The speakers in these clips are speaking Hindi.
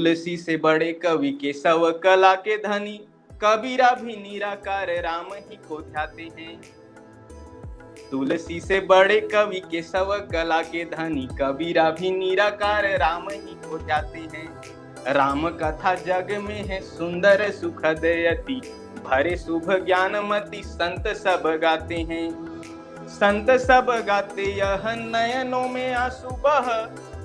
तुलसी से बड़े कवि केशव कला के धनी, कबीरा भी निराकार राम ही को ध्याते हैं। तुलसी से बड़े कवि केशव कला के धनी, कबीरा भी निराकार राम ही को ध्याते हैं। राम कथा जग में है सुंदर सुखद यति, भरे शुभ ज्ञानमति संत सब गाते हैं। संत सब गाते यह नयनों में आंसू बह,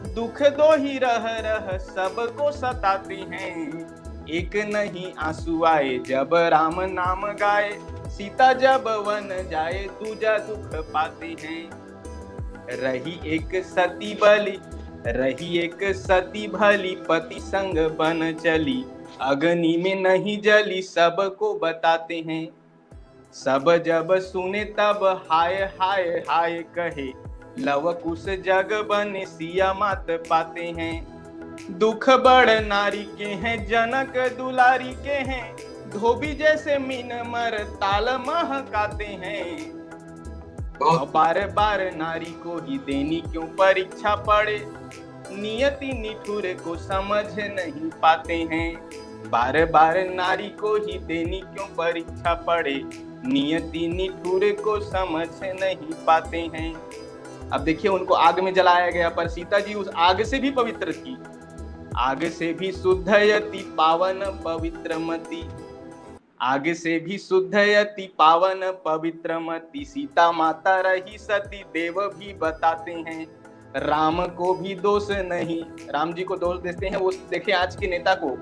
दुख दो ही रह सबको सताते हैं। एक नहीं आंसू आए जब राम नाम गाए, सीता जब वन जाए दूजा दुख पाते हैं। रही एक सती भली, पति संग बन चली, अग्नि में नहीं जली सबको बताते हैं। सब जब सुने तब हाय हाय हाय कहे, लव कुश जग बने सिया मात पाते हैं। दुख बड़ नारी के हैं जनक दुलारी के हैं, धोबी जैसे मीन मर ताल महकाते हैं। बार बार नारी को ही देनी क्यों परीक्षा पड़े, नियति निठुर को समझ नहीं पाते हैं। बार बार नारी को ही देनी क्यों परीक्षा पड़े, नियति निठुर को समझ नहीं पाते हैं। अब देखिए उनको आग में जलाया गया, पर सीता जी उस आग से भी पवित्र थी। आग से भी शुद्ध यति पावन पवित्रमति, आग से भी शुद्ध यति पावन पवित्रमति, सीता माता रही सती देव भी बताते हैं। राम को भी दोष नहीं, राम जी को दोष देते हैं वो। देखिए आज के नेता को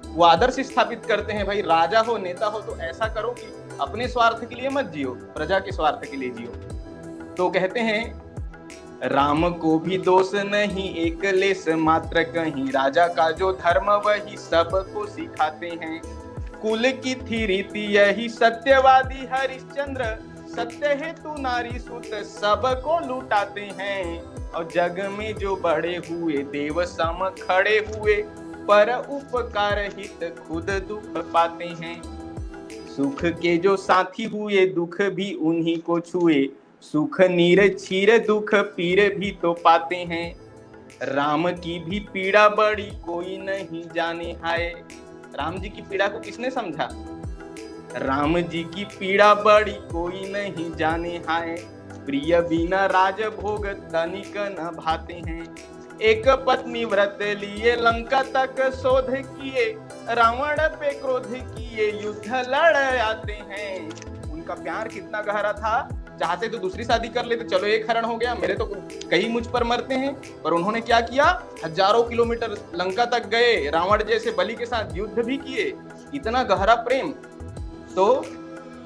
वो आदर्श स्थापित करते हैं, भाई राजा हो नेता हो तो ऐसा करो कि अपने स्वार्थ के लिए मत जियो, प्रजा के स्वार्थ के लिए जियो। तो कहते हैं राम को भी दोष नहीं एक लेस मात्र कहीं, राजा का जो धर्म वही सबको सिखाते हैं। कुल की थी रीति यही सत्यवादी हरिश्चंद्र, सत्य हेतु नारी सुत सबको लुटाते हैं। और जग में जो बड़े हुए देव सम खड़े हुए, पर उपकार हित खुद दुख पाते हैं। सुख के जो साथी हुए दुख भी उन्हीं को छुए, सुख नीर छीर दुख पीर भी तो पाते हैं। राम की भी पीड़ा बड़ी कोई नहीं जाने हाय, राम जी की पीड़ा को किसने समझा? राम जी की पीड़ा बड़ी कोई नहीं जाने हाय, प्रिय बिना राज भोग तनिक न भाते हैं। एक पत्नी व्रत लिए लंका तक शोध किए, रावण पे क्रोध किए युद्ध लड़ आते हैं। उनका प्यार कितना गहरा था, चाहते तो दूसरी शादी कर लेते, चलो एक हरण हो गया, मेरे तो कई मुझ पर मरते हैं। पर उन्होंने क्या किया, हजारों किलोमीटर लंका तक गए, रावण जैसे बलि के साथ युद्ध भी किए। इतना गहरा प्रेम। तो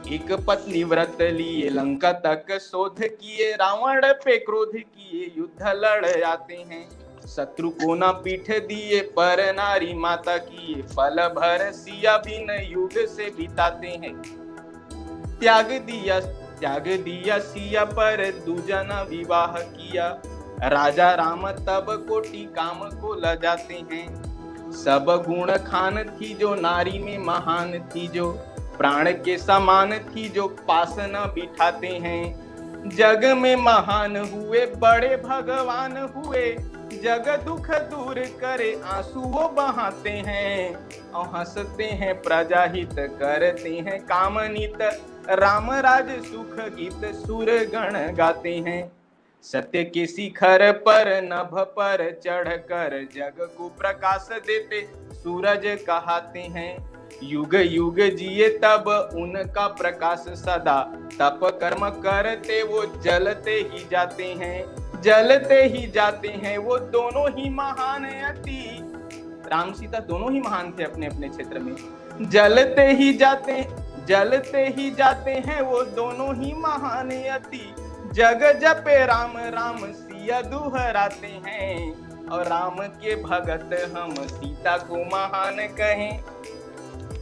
एक पत्नी व्रत लिए लंका तक शोध किए, रावण पे क्रोध किए युद्ध लड़ आते हैं। शत्रु को ना पीठ दिए पर नारी माता किए, पल भर सिया भी न युद्ध से बिताते हैं। त्याग दिया सिया पर दूजना विवाह किया, राजा राम तब कोटि काम को लजाते हैं। सब गुण खान थी जो नारी में महान थी, जो प्राण के समान थी जो पास न बिठाते हैं। जग में महान हुए बड़े भगवान हुए, जग दुख दूर करे आंसू वो बहाते हैं। और हंसते हैं प्रजा हित करते हैं कामनित, राम राज सुख गीत सुर गण गाते हैं। सत्य के शिखर पर नभ पर चढ़ कर जग को प्रकाश देते सूरज कहते हैं। युग युग जिए तब उनका प्रकाश सदा, तप कर्म करते वो जलते ही जाते हैं। जलते ही जाते हैं वो दोनों ही महान अति, राम सीता दोनों ही महान थे अपने अपने क्षेत्र में। जलते ही जाते हैं वो दोनों ही महान अति, जग जपे राम राम सिया दुहराते हैं। और राम के भगत हम सीता को महान कहें,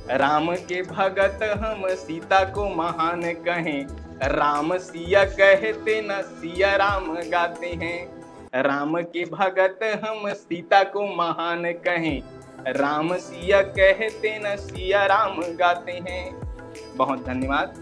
राम के भगत हम सीता को महान कहें। राम सिया कहते न सिया राम गाते हैं। राम के भगत हम सीता को महान कहें, राम सिया कहते न सिया राम गाते हैं। बहुत धन्यवाद।